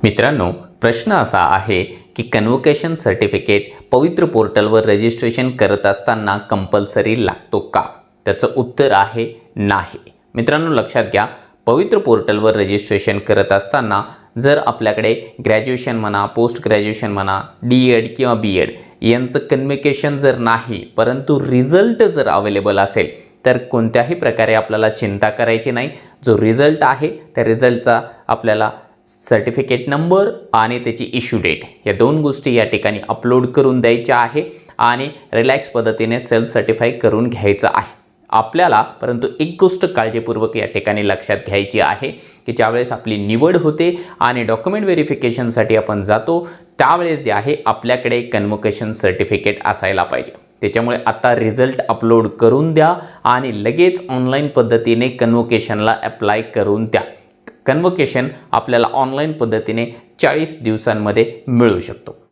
मित्रांनो, प्रश्न असा आहे की कन्व्होकेशन सर्टिफिकेट पवित्र पोर्टलवर रजिस्ट्रेशन करत असताना कंपल्सरी लागतो का? त्याचं उत्तर आहे नाही. मित्रांनो, लक्षात घ्या, पवित्र पोर्टलवर रजिस्ट्रेशन करत असताना जर आपल्याकडे ग्रॅज्युएशन म्हणा, पोस्ट ग्रॅज्युएशन म्हणा, डी.एड किंवा बी.एड यांचं कन्व्होकेशन जर नाही, परंतु रिझल्ट जर अवेलेबल असेल तर कोणत्याही प्रकारे आपल्याला चिंता करायची नाही. जो रिझल्ट आहे त्या रिझल्टचा आपल्याला सर्टिफिकेट नंबर आणि त्याची इश्यू डेट या दोन गोष्टी या ठिकाणी अपलोड करून द्यायच्या आहे आणि रिलॅक्स पद्धतीने सेल्फ सर्टिफाय करून घ्यायचं आहे आपल्याला. परंतु एक गोष्ट काळजीपूर्वक या ठिकाणी लक्षात घ्यायची आहे की ज्यावेळेस आपली निवड होते आणि डॉक्युमेंट व्हेरिफिकेशनसाठी आपण जातो त्यावेळेस जे आहे आपल्याकडे कन्व्होकेशन सर्टिफिकेट असायला पाहिजे. त्याच्यामुळे आता रिझल्ट अपलोड करून द्या आणि लगेच ऑनलाईन पद्धतीने कन्व्होकेशनला अप्लाय करून द्या. कन्व्होकेशन आपल्याला ऑनलाईन पद्धतीने 40 दिवसांमध्ये मिळू शकतो.